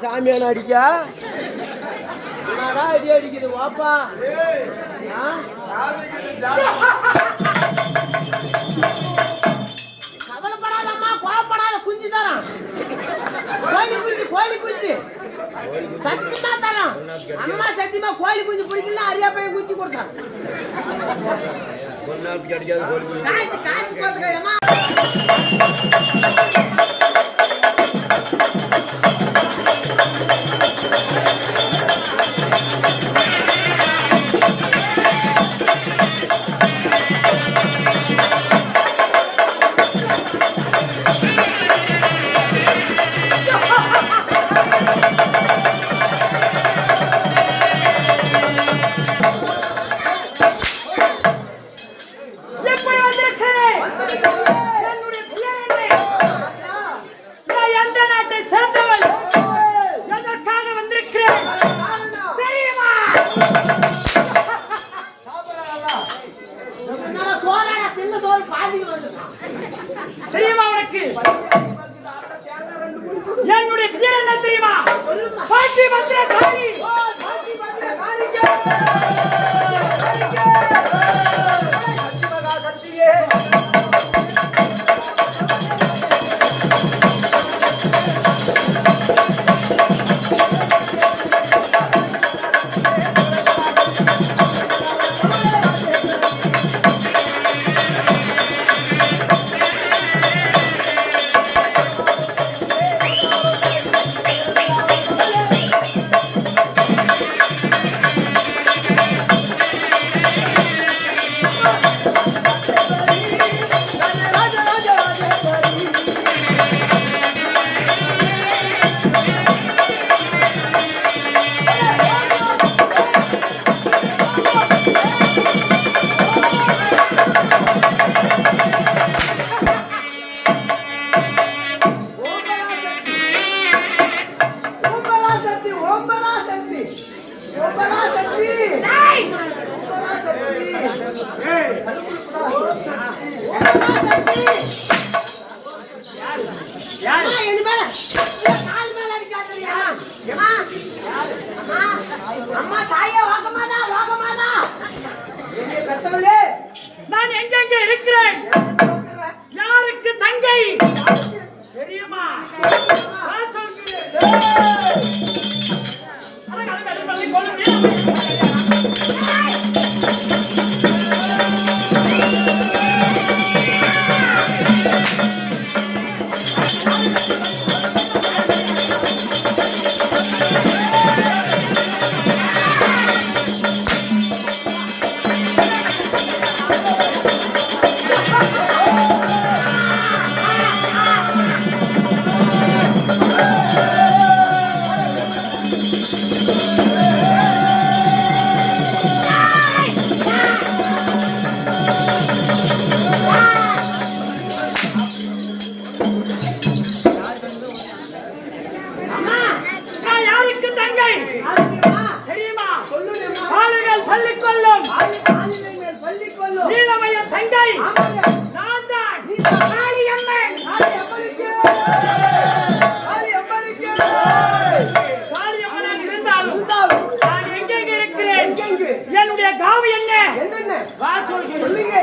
சாமியான அடிக்க அடி அடிக்குது வாப்பா. கவலைப்படாதம்மா, கோவப்படாத, குஞ்சு தரான். கோழி குஞ்சு சத்தியமா தரான். அம்மா சத்தியமா கோழி குஞ்சு பிடிக்கல, அரியா பையன் குஞ்சு கொடுத்தான். காசு பார்த்துக்கம்மா. தெரியுமா உனக்கு என்னுடைய பேர் என்ன தெரியுமா? பாட்டி பத்ர காளி. நான் எங்கெங்க இருக்கிறேன்? யாருக்கு தங்கை தெரியுமா? என்னுடைய காவு என்ன? வா சொல்லுங்க.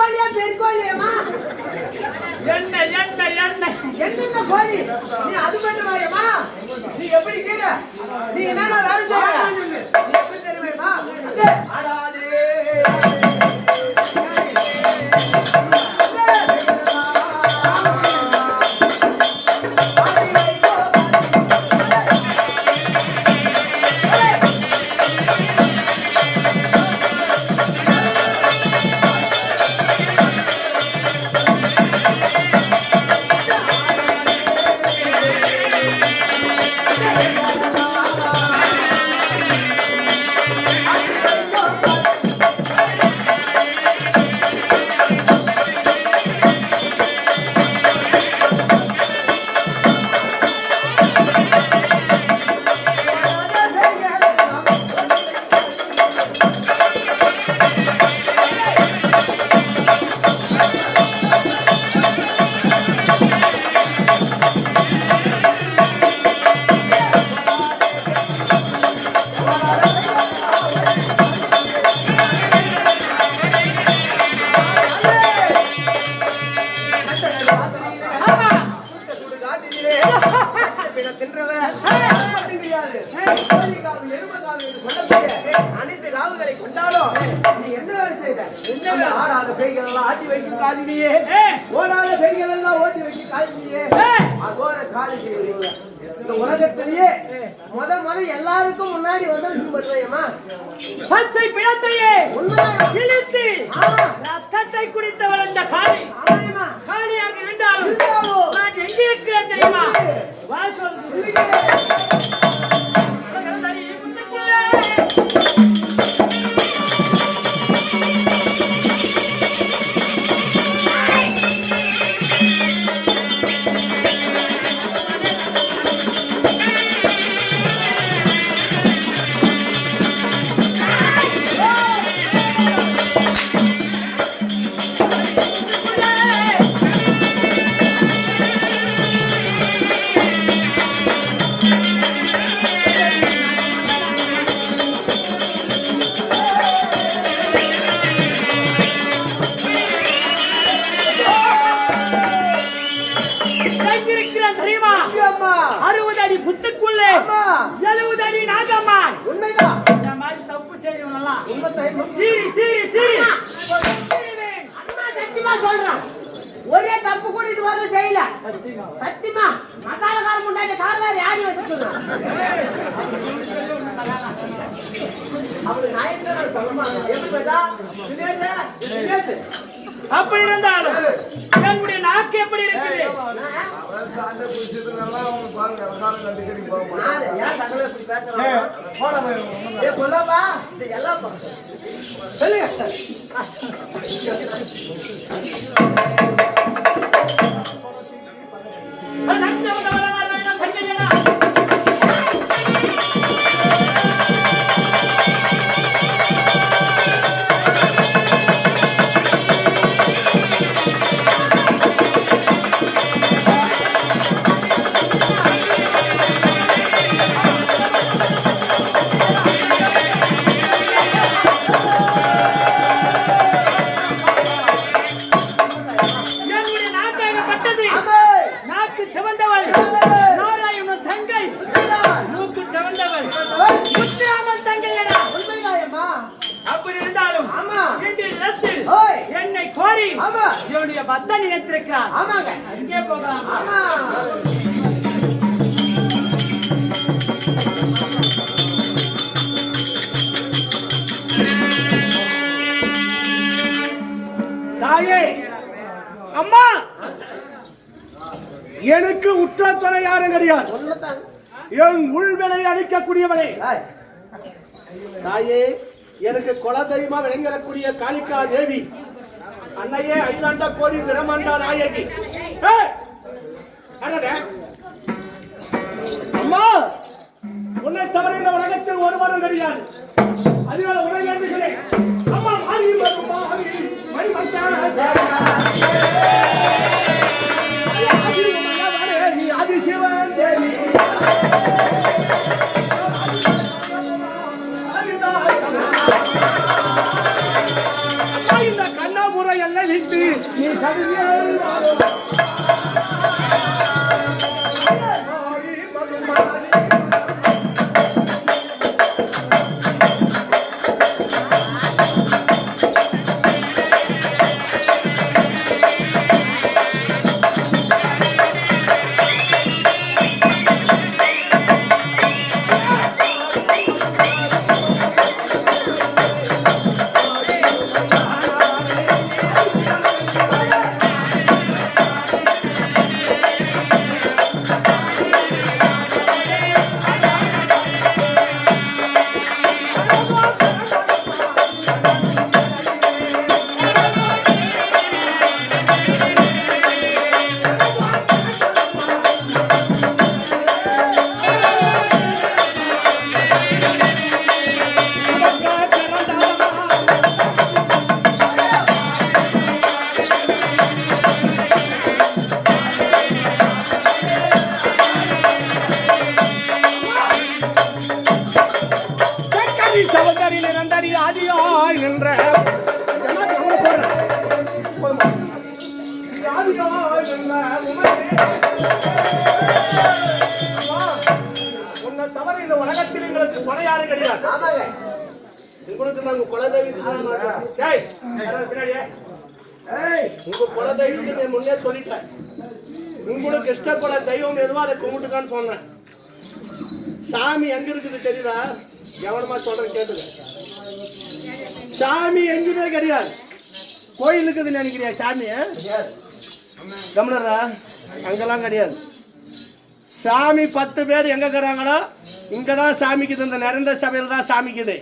கோழியா பெரிய கோழியாமா? என்ன என்ன என்ன என்னென்ன கோழி? நீ அது பண்ணுவாயம்மா? நீ எப்படி கீர? நீ என்னடா வேலை செய்யற? நீ எப்படி தெரியுமா? அடாடே அனைத்து காவுகளை கொண்டாலும் நீ என்ன வேலை செய்த? ஆடாத பெய்கள் எல்லாம் ஆட்டி வைக்கும் காலினியே, ஓடாத பெய்கள் எல்லாம் ஓட்டி வைக்கும் காலினியே, அதோட காலி இந்த உலகத்திலேயே முத எல்லாருக்கும் முன்னாடி வந்து பண்றையம்மா பச்சை பிணத்தையே உண்மைதான் இழுத்து ரத்தத்தை குடித்து வளர்ந்த காளி காளியாக இருந்தாலும் நான் எங்க இருக்கிறேன் தெரியுமா? வா சொல்லு. தெரியுமா? 60 அடி புத்துக்குள்ளே 70 அடி நாகம்மா. உண்மைதான். இந்த மாதிரி தப்பு செய்யறவங்களெல்லாம் சீரி சீரி சீரி அண்ணா சத்தியமா சொல்றான். ஒரே தப்பு கூட இது வரை செய்யல. சத்தியமா மகாலகார முன்னாடி கார்வாரி ஆடி வச்சுக்கிறான். அவளுக்கு நான் என்ன சொல்லமா? எப்படிதா? தினேஷ் அப்படி இருந்தாலும் என்னுடைய நாக்கு எப்படி இருக்குது? என்னை கோரி என்னுடைய பக்த நினைத்திருக்கிறார். அங்கே போகலாம். தாயே, அம்மா, எனக்கு உற்ற துணை யாரும் கிடையாது. என் உள்வினை அளிக்கக்கூடியவளே தாயே, எனக்கு குலதெய்வமா விளங்கக்கூடிய காளிகா தேவி அன்னையே ஐந்தாண்ட கோடி பிரம்மாண்ட நாயகி. அம்மா, உன்னை தவிர இந்த உலகத்தில் ஒருவரும் கிடையாது. அதனால உடனே எழுதுகிறேன். அம்மா ஆதி நீ ஆதிசிவன் தேவி இந்த கண்ணா முறை எல்லை விட்டு நீ சதியேல் உன்னை தவிர இந்த உலகத்தில் எங்களுக்கு கொலையாளி கிடையாது. உங்களுக்கு நாங்க குலதெய்வம் உங்க குலதெய்வத்தை முன்னே சொல்லிட்டேன். உங்களுக்கு இஷ்டப்பட தெய்வம் எதுவோ அதை கும்பிட்டுக்கான்னு சொன்னேன். சாமி எங்க இருக்குது தெரியுதா? எவனமா சொல்றேன் கேட்டுங்க. சாமி எங்குமே கிடையாது. கோயில் இருக்குதுன்னு நினைக்கிறியா சாமி? கமனரா அங்கெல்லாம் கிடையாது. சாமி 10 பேர் எங்க இருக்கிறாங்களோ இங்கதான் சாமிக்குது. இந்த நிறைந்த சபையில் தான் சாமிக்குது.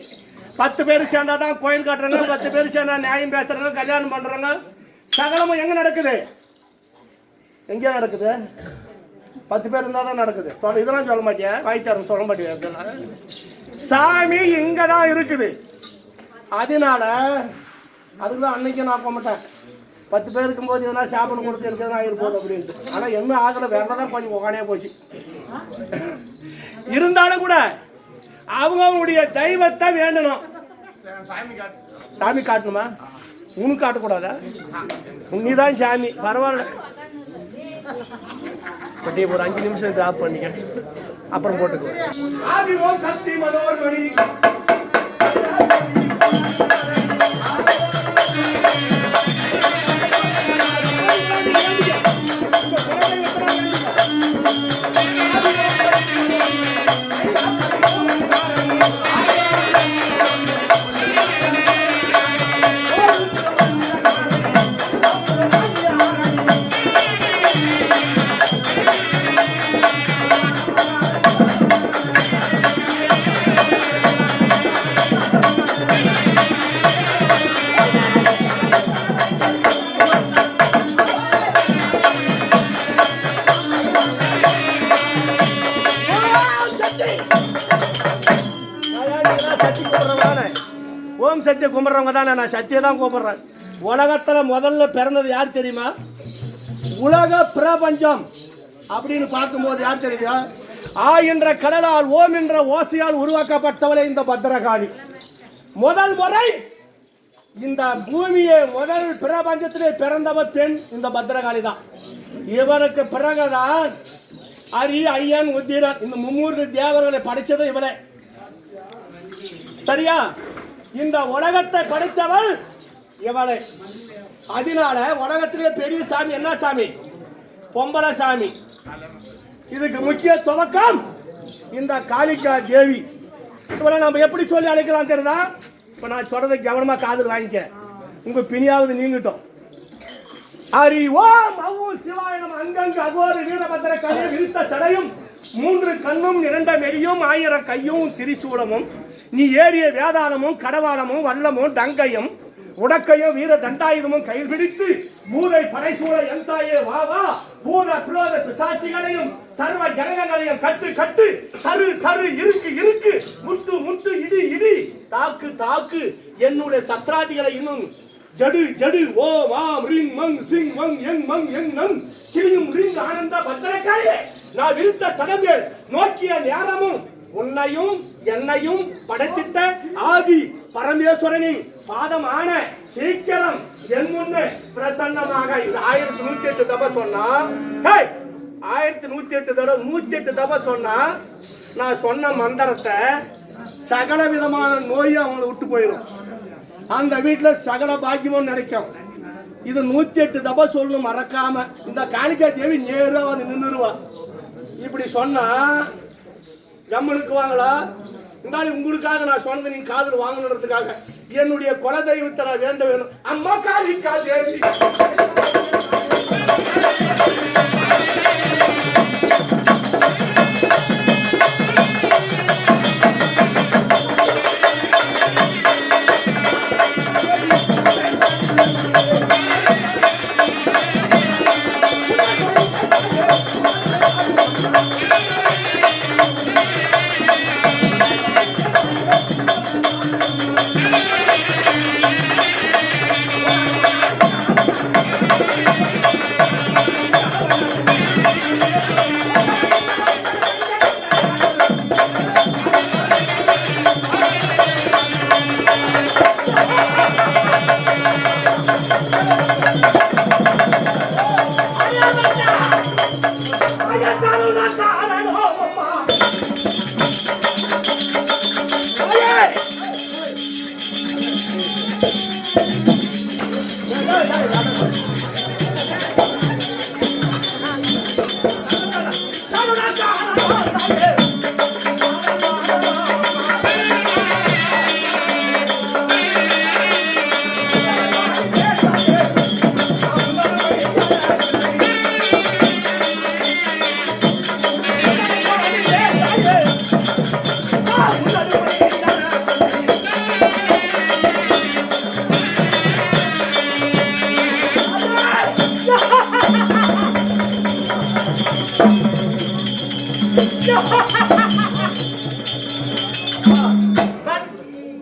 10 பேர் சேர்ந்தாதான் கோயில் கட்டுறாங்க. 10 பேர் சேர்ந்தா நியாயம் பேசுறாங்க, கல்யாணம் பண்றாங்க. சகலமும் எங்க நடக்குது? எங்க நடக்குது? 10 பேர் இருந்தா தான் நடக்குது. இதெல்லாம் சொல்ல மாட்டியா? வாய்த்தாரம் சொல்ல மாட்டியா? சாமி இங்கதான் இருக்குது. அதனால அதுக்குதான் அன்னைக்கு நான் போக மாட்டேன். 10 பேர் இருக்கும்போது எதனா சாப்பிட கொடுத்து இருக்கிறது ஆகிருப்போது அப்படின்ட்டு. ஆனால் என்ன ஆகலை, வேற தான் கொஞ்சம் உக்கானே போச்சு. இருந்தாலும் கூட அவங்களுடைய தெய்வத்தை வேண்டணும். சாமி காட்டணுமா? உனக்கு காட்டக்கூடாதா? நீதான் சாமி. பரவாயில்ல, பட்டி ஒரு 5 நிமிஷம் ட்ராப் பண்ணிக்க, அப்புறம் போட்டுக்குவோம். சக்தி மனோர்மணி ஓம் சத்திய கும்பிட்றவங்க தானே. நான் சத்திய தான் கூப்பிடுறேன். உலகத்தில் முதல்ல பிறந்தது யார் தெரியுமா? உலக பிரபஞ்சம் அப்படின்னு பார்க்கும்போது யார் தெரியுதா? ஆ என்ற கடலால் ஓம் என்ற ஓசையால் உருவாக்கப்பட்டவளே இந்த பத்திரகாளி. முதல் முறை இந்த பூமியை முதல் பிரபஞ்சத்திலே பிறந்தவ பெண் இந்த பத்திரகாளி தான். இவருக்கு பிறகுதான் அரி, ஐயன், உத்திரன் இந்த 3 தேவர்களை படைச்சது இவளே. சரியா? இந்த உலகத்தை படைத்தவள் இவளே. அதனால உலகத்திலே பெரிய சாமி என்ன சாமி? பொம்பளை சாமி. இதுக்கு முக்கிய துவக்கம் இந்த காளிகா தேவி. இவளை நம்ம எப்படி சொல்லி அழைக்கலாம் தெரியுதா? இப்ப நான் சொல்றதை கவனமா காதுல வாங்கிக்க, உங்க பிணியாவது நீங்கட்டும். ஹரி ஓம் அவ்வும் சிவாயனம். அங்கங்கு அகோர வீரபத்திர கலையை விரித்த சடையும் 3 கண்ணும் 2 மெடியும் 1000 கையும் திரிசூலமும் நீ ஏறிய வேதாளமும் கடவாளமும் வல்லமும் டங்கையும் உடக்கையும் வீர தண்டாயுதமும் கையில் பிடித்து பூதை படைசூழ எந்தாயே வா வா பூத புரோத பிசாசிகளையும் சர்வ கிரகங்களையும் கட்டு கட்டு கரு கரு இருக்கு இருக்கு முட்டு முட்டு இடி இடி தாக்கு தாக்கு என்னுடைய சத்ராதிகளை இன்னும் ஜடு ஜடு ஓ வாம் ரிங் மங் சிங் மங் எங் மங் எங் நங் கிளியும் ரிங் ஆனந்த பத்திரக்காரியே. நான் விருத்த சடங்கள் நோக்கிய நேரமும் உன்னையும் என்னையும் படைத்திட்ட ஆதி பரமேஸ்வரனின் பாதம் ஆன சீக்கிரம் என் முன்னே பிரசன்னமாக இது 1108 தப சொன்னா 1108 தடவை 108 தப சொன்னா நான் சொன்ன மந்திரத்தை சகல விதமான நோயும் அவங்களை விட்டு போயிடும். அந்த வீட்டுல சகல பாக்கியமும் நினைக்கும். இது 108 தப சொல்லணும் மறக்காம. இந்த காணிக்கா தேவி நேரா வந்து நின்றுருவா. இப்படி சொன்னா கம்மனுக்கு வாங்களா இருந்தாலும் உங்களுக்காக நான் சொன்னது நீங்க காதல் வாங்கணுன்றதுக்காக என்னுடைய குல தெய்வத்தை நான் வேண்ட வேணும். அம்மா காளிக்கா தேவி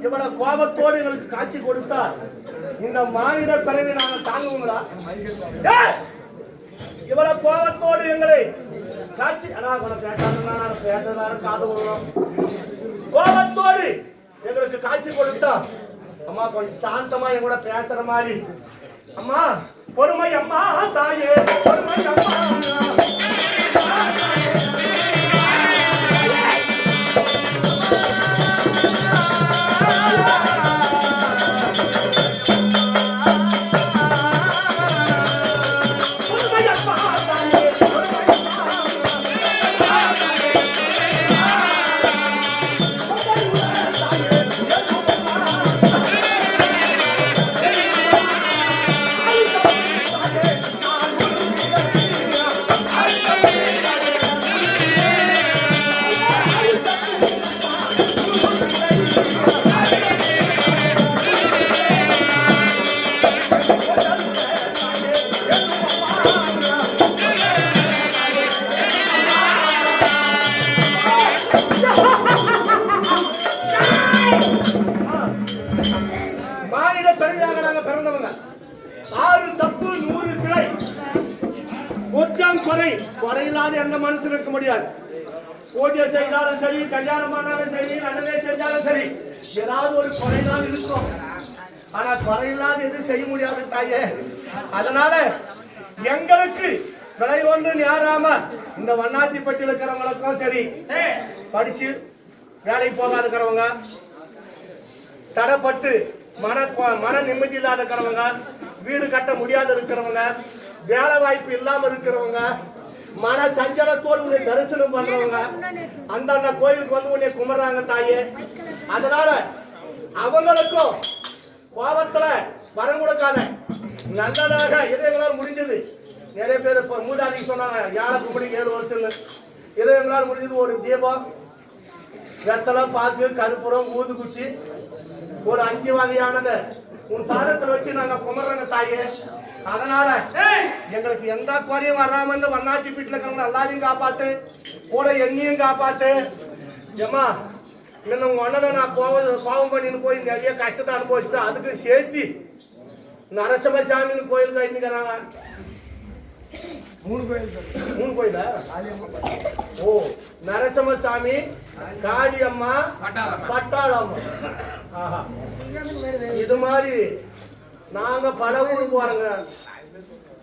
இவ்வளவு கோபத்தோடு எங்களுக்கு காட்சி கொடுத்தா இந்த மானிட பிறவி நாங்கள் தாங்குவோங்களா? இவ்வளவு கோபத்தோடு எங்களை காட்சி பேசுறதாரும் காது விடுறோம். கோபத்தோடு எங்களுக்கு காட்சி கொடுத்தா அம்மா கொஞ்சம் சாந்தமா என் கூட பேசுற மாதிரி அம்மா பொறுமை அம்மா தாயே பொறுமை அம்மா குறையில்லாத எந்த மனுஷன் இருக்க முடியாது. பூஜை செய்தாலும் சரி, கல்யாணம் பண்ணாலும் சரி, நல்லதே செஞ்சாலும் சரி, ஏதாவது ஒரு குறைதான் இருக்கும். ஆனா குறையில்லாத எதுவும் செய்ய முடியாது தாயே. அதனால எங்களுக்கு விலை ஒன்று நேராம இந்த வண்ணாத்திப்பட்டியில் இருக்கிறவங்களுக்கும் சரி, படிச்சு வேலைக்கு போகாத இருக்கிறவங்க, தடைப்பட்டு மன நிம்மதி இல்லாத இருக்கிறவங்க, வீடு கட்ட முடியாத இருக்கிறவங்க, வேலை வாய்ப்பு இல்லாம இருக்கிறவங்க, மன சஞ்சலத்தோடு உன்னை தரிசனம் பண்றவங்க, அந்தந்த கோயிலுக்கு வந்து உன்னை கும்பிடுறாங்க தாயே. அதனால அவங்களுக்கும் கோபத்துல வரம் கொடுக்காத, நல்லதாக இதயங்களால் முடிஞ்சது. நிறைய பேர் இப்ப மூதாதிக்கு சொன்னாங்க யாழை கும்பிடி 7 வருஷம். இதயங்களால் முடிஞ்சது ஒரு தீபம், வெத்தலை, பாக்கு, கருப்புரம், ஊதுகுச்சி, ஒரு 5 வகையானது உன் பாதத்துல வச்சு நாங்க கும்பிடுறாங்க தாயே. அதனால எங்களுக்கு எந்த குறையும் வராம இந்த வண்ணாச்சி வீட்டுல இருக்கிறவங்க எல்லாரையும் காப்பாத்து, கூட என்னையும் காப்பாத்து. ஏமா இன்னும் உங்க அண்ணனை நான் கோபம் பண்ணின்னு போய் நிறைய கஷ்டத்தை அனுபவிச்சுட்டேன். அதுக்கு சேர்த்து நரசிம்மசாமின்னு கோயில் கட்டிக்கிறாங்க. மூணு கோயில் சொல்லு. 3 கோயிலா? ஓ, நரசிம்மசாமி, காளியம்மா, பட்டாளம்மா. ஆஹா, இது மாதிரி நாங்க பல ஊருக்கு போறோங்க.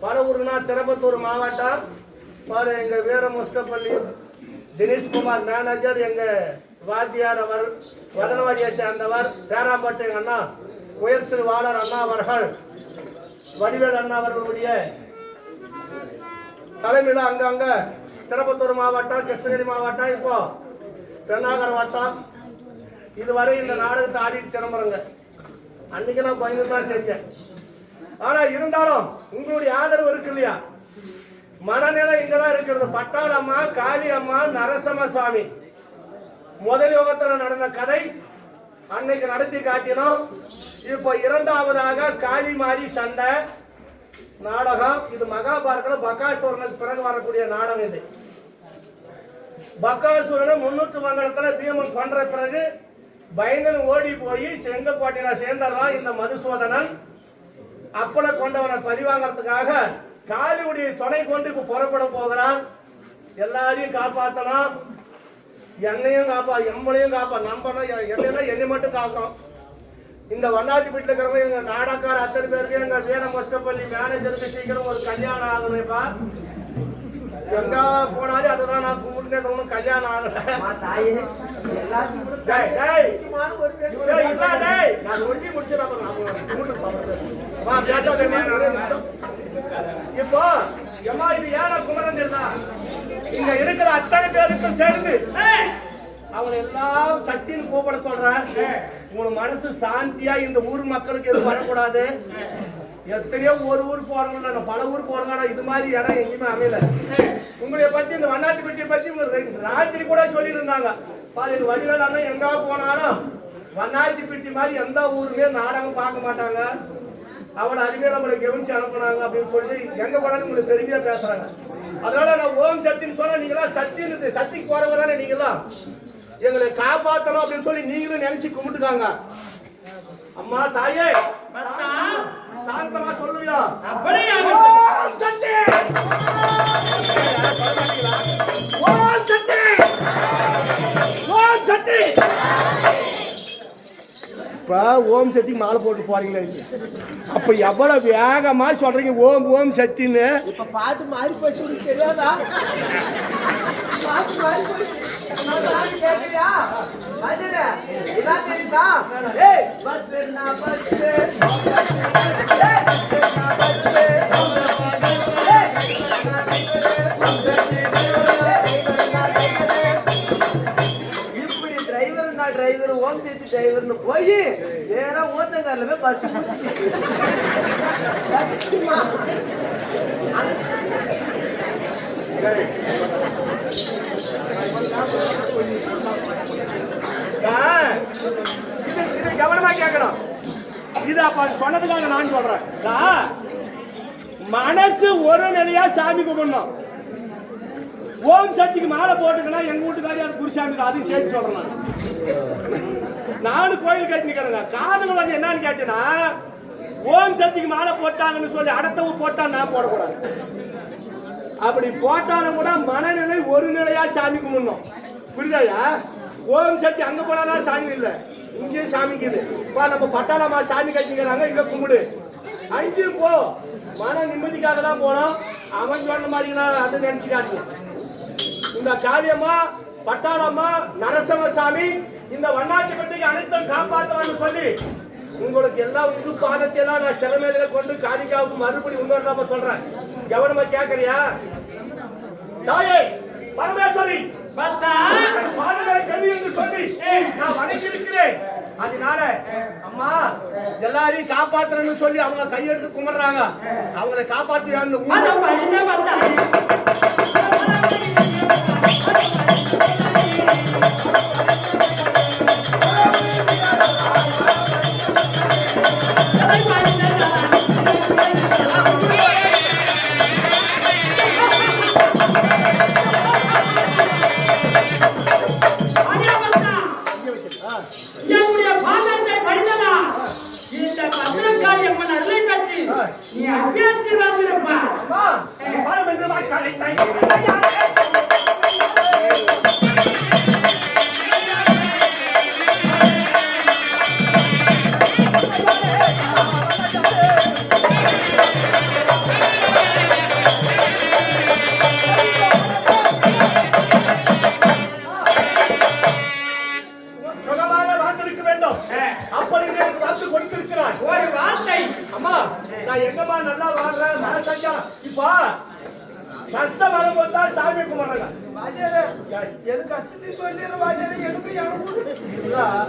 பல ஊருனா திருப்பத்தூர் மாவட்டம் பாரு, எங்க வீர முஸ்தபள்ளி தினேஷ்குமார் மேனேஜர், எங்க வாத்தியார் அவர் வதனவாடியை சேர்ந்தவர், பேராம்பட்டு எங்க அண்ணா உயர் திருவாளர் அண்ணா அவர்கள், வடிவேல் அண்ணா அவர்களுடைய தலைமையில் அங்கங்க திருப்பத்தூர் மாவட்டம், கிருஷ்ணகிரி மாவட்டம், இப்போ பெண்ணாகரம் வட்டம் இதுவரை இந்த நாடகத்தை ஆடிட்டு திரும்புறேங்க. அன்னைக்கு நான் கொஞ்சம் தான் செஞ்சேன். ஆனா இருந்தாலும் உங்களுடைய ஆதரவு இருக்கு இல்லையா? மனநிலை இங்கதான் இருக்கிறது. பட்டாளம்மா, காளியம்மா, நரசிம்மசாமி முதல் யுகத்துல நடந்த கதை அன்னைக்கு நடத்தி காட்டினோம். இப்போ இரண்டாவதாக காளி மாரி சண்டை நாடகம். இது மகாபாரதத்துல பகாசுரனுக்கு பிறகு வரக்கூடிய நாடகம். இது பகாசுரனை 300 மங்கலத்துல பீமன் கொன்ற பிறகு பயங்கன் ஓடி போய் செங்கக்கோட்டையில சேர்ந்துடுறான் இந்த மதுசூதனன். அப்பனை கொண்டவனை பழிவாங்கிறதுக்காக காளியுடைய துணை கொண்டு இப்ப புறப்பட போகிறான். எல்லாரையும் காப்பாத்தணும், என்னையும் எம்மளையும் நம்பணும். என்னை மட்டும் காக்கும். இந்த வண்ணாத்தி வீட்டுல இருக்கிறவங்க எங்க நாடகார அத்தனை பேருக்கு, எங்க வீர முஸ்தபள்ளி மேனேஜருக்கு சீக்கிரம் ஒரு கல்யாணம் ஆகணும்ப்பா. எங்க போனாலும் அதுதான் நான் கும்பிட்டு கல்யாணம் ஆகல. நான் ஒட்டி இப்போ எம்மா இது ஏன குமரன் இங்க இருக்கிற அத்தனை பேருக்கும் சேர்ந்து அவங்க எல்லாம் சக்தின்னு கூப்பிட சொல்றேன். உங்க மனசு சாந்தியா இந்த ஊர் மக்களுக்கு எதுவும் வரக்கூடாது. எத்தனையோ ஒரு ஊர் போறவங்க, பல ஊர் போறாங்க. இது மாதிரி இடம் எங்கேயுமே அமையல. உங்களை பத்தி இந்த வண்ணாத்தி பெட்டியை பத்தி ராத்திரி கூட சொல்லிட்டு இருந்தாங்க. பாரு வடிவேல் அண்ணன் எங்க போனாலும் வண்ணாத்தி பெட்டி மாதிரி எந்த ஊருமே நாடகம் பார்க்க மாட்டாங்க. அவளை அருமையா நம்மளை கவனிச்சு அனுப்புனாங்க அப்படின்னு சொல்லி எங்க போனாலும் உங்களுக்கு பெருமையா பேசுறாங்க. அதனால நான் ஓம் சக்தின்னு சொன்னா நீங்களா சக்திக்கு போறவங்க தானே நீங்களாம். எங்களை காப்பாற்றணும் அப்படின்னு சொல்லி நீங்களும் நினைச்சு கும்பிட்டுக்காங்க. அம்மா தாயே சாந்தமா சொல்லுவியா? ஓம் சக்தி, ஓம் சக்தி, ஓம் சக்தி. இப்ப ஓம் சக்தி மாலை போட்டு போறீங்களா? அப்ப எவ்வளவு வேகமா சொல்றீங்க ஓம் ஓம் சக்தின்னு. இப்ப பாட்டு மாறி போச்சு, உங்களுக்கு தெரியாதா? பாட்டு மாறி போச்சு. கேக்குறியா? இதான் தெரியுதா? இப்படி டிரைவர் ஓம் சக்தி டிரைவர்னு போய் நேரா ஓத்தங்காரில் பஸ் கவனமா கேட்கணும். இது அப்ப சொன்னதுக்காக நான் சொல்றேன். மனசு ஒரு நிலையா சாமி கும்பிடணும். ஓம் சக்திக்கு மாலை போட்டுக்கலாம். எங்க வீட்டுக்காரி அது குருசாமி அதையும் சேர்த்து சொல்றேன். நானும் கோயில் கட்டி நிக்கிறேங்க. காரணம் வந்து என்னன்னு கேட்டீங்கன்னா, ஓம் சக்திக்கு மாலை போட்டாங்கன்னு சொல்லி அடுத்தவங்க போட்டா நான் போடக்கூடாது. அப்படி போட்டாலும் கூட மனநிலை ஒரு நிலையா சாமி கும்பிடணும். புரியுதாயா? ஓம் சக்தி அங்க போனாதான் சாமி இல்லை, இங்கேயும் சாமிக்குது. நம்ம பட்டாளமா சாமி கட்டிக்கிறாங்க, இங்க கும்பிடு. அங்கேயும் போ, மன நிம்மதிக்காக தான் போனோம். அவன் சொன்ன மாதிரி அதை நினைச்சு காட்டணும். இந்த காளியம்மா, பட்டாளம்மா, நரசிம்மசாமி இந்த வண்ணாச்சிப்பட்டிக்கு அனைத்தும் காப்பாற்றுவான்னு சொல்லி உங்களுக்கு எல்லாம் உங்க பாதத்தை எல்லாம் நான் சிலமேதில கொண்டு காரிக்காவுக்கு மறுபடி உன்னோட சொல்றேன். கவனமா கேட்கறியா? தாயே பரமேஸ்வரி, பாதங்களை கவி என்று சொல்லி நான் வணங்கி இருக்கிறேன். அதனால அம்மா எல்லாரையும் காப்பாத்துறேன்னு சொல்லி அவங்க கையெடுத்து கும்பிடுறாங்க. அவங்களை காப்பாத்தி அந்த நீ அத்தியாயத்தில் வந்திருப்பா அம்மா பணம் என்று வாக்காளை தாய் சுகமாக வாழ்ந்திருக்க வேண்டும் அப்படி எனக்கு வாக்கு கொடுத்திருக்கிறான் ஒரு வார்த்தை அம்மா நான் எங்கம்மா நல்லா வாழ்றேன் மனசஞ்சா இப்போ கஷ்டம் வரும்போது தான் சாமி கும்பிடுறாங்க வாத்தியாரே, எது கஷ்டத்தையும் சொல்லிடுற வாத்தியாரே, எனக்கும்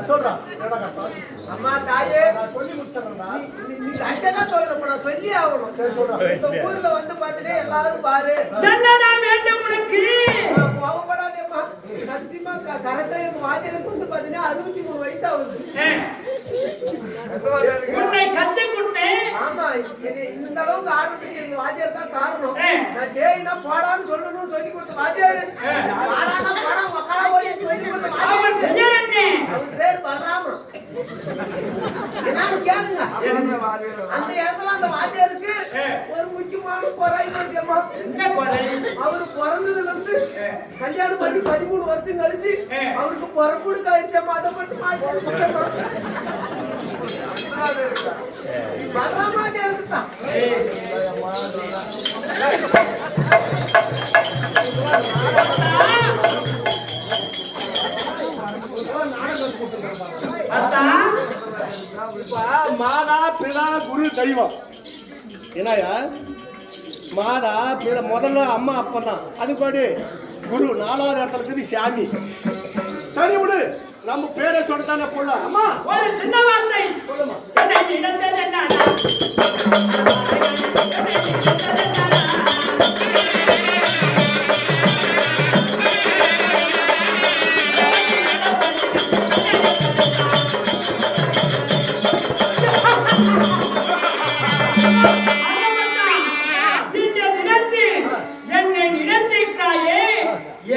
சொல்றான் என்னடா கஷ்டம் அம்மா தாயே, நான் சொல்லி முடிச்சிடறேன்டா நீ கஷ்டம் சொல்ற, இப்ப நான் சொல்லி ஆகணும். சரி சொல்றேன் இந்த ஊர்ல வந்து பார்த்துட்டு எல்லாரும் பாரு. என்னடா வேண்டும் உனக்கு கோவப்படாதேம்மா. சத்தியமா கரெக்டா எனக்கு வாத்தியாருக்கு வந்து பாத்தீங்கன்னா 63 வயசு ஆகுது. உன்னை கத்துக்கிட்டேன் ஆமா, இந்த அளவுக்கு ஆடுறதுக்கு எங்க வாத்தியார் தான் காரணம். நான் டேய்னா போடான்னு சொல்லணும்னு சொல்லி கொடுத்த வாத்தியாரு. வாடானா போடா, உக்காடா ஓடின்னு சொல்லி கொடுத்த வாத்தியாரு. அவர் பேர் பலராமன். என்னன்னு கேளுங்க. அந்த இடத்துல அந்த வாத்தியாருக்கு ஒரு முக்கியமான குறை விஷயமா, என்ன குறை அவரு பிறந்ததுல இருந்து கல்யாணம் பண்ணி 13 வருஷம் கழிச்சு அவருக்கு பிறப்புடு கழிச்சமா, அதை மட்டும் பலராமாத்தியாருக்கு தான். இப்ப மாதா பிதா குரு தெய்வம் என்னயா மாதா பிதா முதல்ல அம்மா அப்பா தான், அதுபாடு குரு 4வது இடத்துல இருக்குது சாமி. சரி விடு, நம்ம பேரை சொல்லிட்டானே புள்ள. அம்மா ஒரு சின்ன வார்த்தை சொல்லுமா. என்னை நினைத்தது என்னடா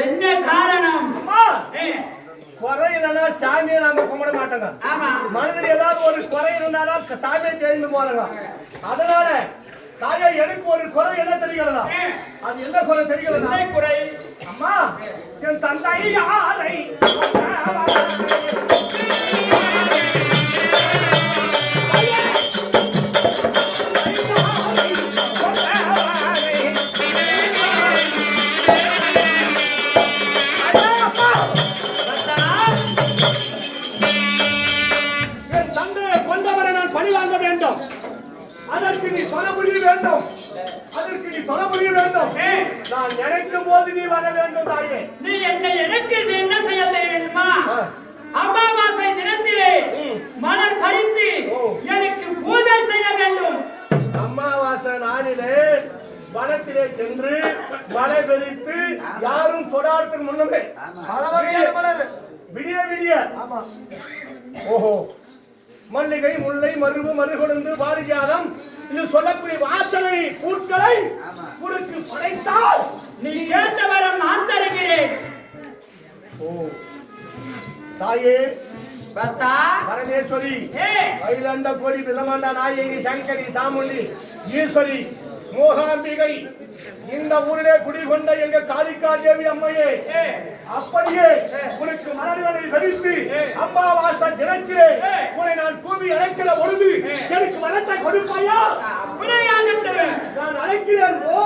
என்ன காரணம்? குறை இல்லைன்னா சாமியை நாம கும்பிட மாட்டோங்க. மனிதர் ஏதாவது ஒரு குறை இருந்தாலும் சாமியை தெரிந்து போறாங்க. அதனால தாயா எனக்கு ஒரு குறை என்ன தெரிகிறதா? அது என்ன குறை தெரிகிறதா? குறை அம்மா என் தந்தை யாரை அதற்கு நீ பணமுடிய வேண்டும், அதற்கு நீ பணமுடிய வேண்டும். நான் நினைக்கும் போது நீ வர வேண்டும் தாயே. நீ என்னை எனக்கு என்ன செய்ய வேண்டுமா? அமாவாசை தினத்திலே மலர் பறித்து எனக்கு பூஜை செய்ய வேண்டும். அமாவாசை நாளிலே வனத்திலே சென்று மலை பறித்து யாரும் தொடாததுக்கு முன்னமே விடிய விடிய ஓஹோ மல்லிகை முல்லை மருவு மறுகொழுந்து பாரிஜாதம் இது சொல்லக்கூடிய வாசனை பூக்களை உனக்கு படைத்தால் நீ கேட்ட வரம் நான் தருகிறேன். தாயே பத்தா பரமேஸ்வரி அகிலாண்ட கோடி பிரம்மாண்ட நாயகி சங்கரி சாமுண்டி ஈஸ்வரி மோகாம்பிகை இந்த ஊரிலே குடிகொண்ட எங்க காளிகா தேவி அம்மையே, அப்படியே உனக்கு மலர்களை தரித்து அம்மாவாசை தினத்திலே உன்னை நான் கூவி அழைக்கிற பொழுது எனக்கு மனத்தை கொடுப்பாயா? நான் அழைக்கிறேன். ஓ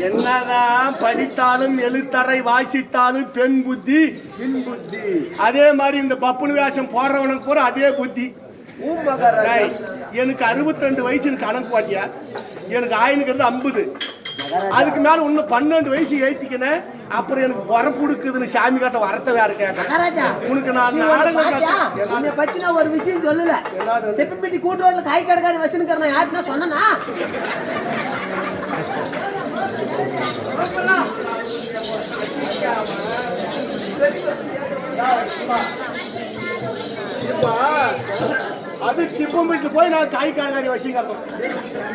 என்னதான் படித்தாலும் எழுத்தரை வாசித்தாலும் பெண் புத்தி பின் புத்தி. அதே மாதிரி இந்த பப்புனு வேஷம் போடுறவனுக்கு போற அதே புத்தி. எனக்கு 62 வயசு கணக்கு பாட்டியா, எனக்கு ஆயினுக்கு 50, அதுக்கு மேல இன்னும் 12 வயசு ஏத்திக்கினேன். அப்புறம் எனக்கு பொறப்பு கொடுக்குதுன்னு சாமி காட்ட வரத்த வேற கேட்க. உனக்கு நான் நாடகம் பத்தி நான் ஒரு விஷயம் சொல்லல. தெப்பம்பட்டி கூட்டுரோட்ல காய் கடைக்கார வசனுக்காரன் யாருன்னா சொன்னா அது டிப்பம் வீட்டுல போய் நான் காய் காய்கறி வச்சுக்கிறோம்.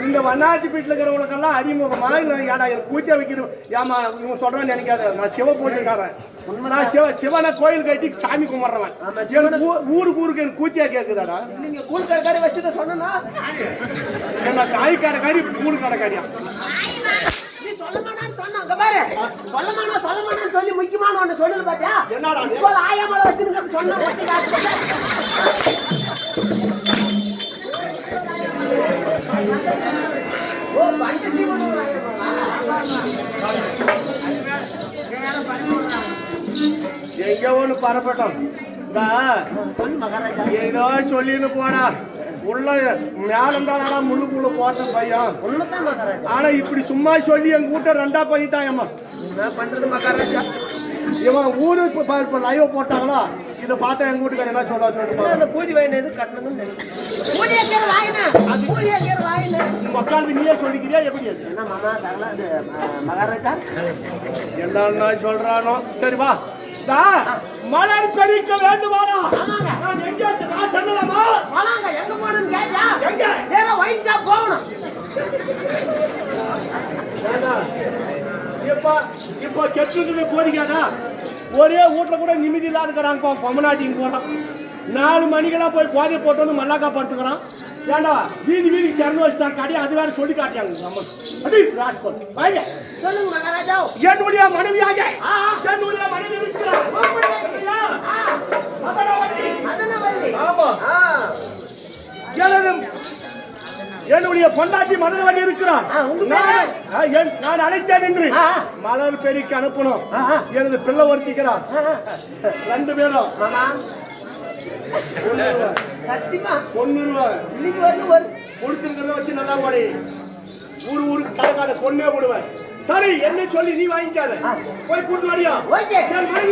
இந்த வண்ணாத்தி வீட்டுல இருக்கிறவங்களுக்கெல்லாம் அறிமுகமா இல்லை ஏடா எனக்கு கூத்தியா வைக்கணும். ஏமா இவங்க சொல்றேன்னு நினைக்காத, நான் சிவ பூஜைக்காரன். நான் சிவனை கோயில் கட்டி சாமி கும்பிட்றவன். ஊருக்கு எனக்கு கூத்தியா கேக்குதாடா? நீங்க கூழ் கடைக்காரி வச்சுட்டு சொன்னா நான் காய் கடைக்காரி கூழ் கடைக்காரியா? நீ சொல்லமானான்னு சொன்ன அங்க பாரு. சொல்லமானான்னு சொல்லி முக்கியமான ஒண்ணு சொல்லல பாத்தியா? என்னடா அது? ஸ்கூல் ஆயாமல வச்சிருக்க சொன்ன ஓ பண்டி சீமனு எங்க ஒண்ணு பரப்பட்டோம். சொல்லு மகாராஜா. ஏதோ சொல்லின்னு போனா உள்ள மேலந்தானா முள்ளுக்குள்ள போட்ட பையன். ஒண்ணுதான் மகாராஜா. ஆனா இப்படி சும்மா சொல்லி எங்க வீட்டை ரெண்டா பண்ணிட்டான். அம்மா என்ன பண்றது மகாராஜா? இவன் ஊரு இப்ப லைவ் போட்டாங்களா, இதை பார்த்தா எங்க வீட்டுக்கார என்ன சொல்லுவா? அந்த பூஜை வாயின எது கட்டணும்னு உட்காந்து நீயே சொல்லிக்கிறியா? எப்படி அது என்ன மாமா சகல அது மகாராஜா என்ன சொல்றானோ? சரி வா. மலர் பெருக்க வேண்டுமானா நான் எங்கேயாச்சு நான் சொல்லலாமா? வாங்க எங்க போகணும்னு கேட்டா எங்க நேரா ஒயின் ஷாப் போகணும். இப்ப கெட்டு போறீங்கடா. ஒரே வீட்டுல கூட நிம்மதி இல்லாத இருக்கிறாங்க. பொம்மநாட்டிங்க போறான் 4 மணிக்கெல்லாம் போய் கோதை போட்டு வந்து மல்லாக்கா படுத்துக்கிறான். ஏண்டா வீதி திறந்து வச்சுட்டாங்க கடை. அது வேற சொல்லி காட்டியாங்க. வாங்க சொல்லுங்க மகாராஜா. என்னுடைய மனைவியாக என்னுடைய மனைவி இருக்கிறார். ஆமா, என்னுடைய பொண்டாட்டி மதனவள்ளி இருக்கிறார். நான் அழைத்தேன் என்று மலர் பெருக்கி அனுப்பணும். எனது பிள்ளை ஒருத்திக்கிறார். 2 பேரும் சத்தியமா ₹1 இன்னைக்கு வரணும் கொடுத்துருக்கிறத வச்சு நல்லா போடி. ஊருக்கு கலக்காத பொண்ணே போடுவேன். சரி என்ன சொல்லி நீ வாங்கிக்காத. போய் கூட்டு வரியா? ஓகே. என் மனைவி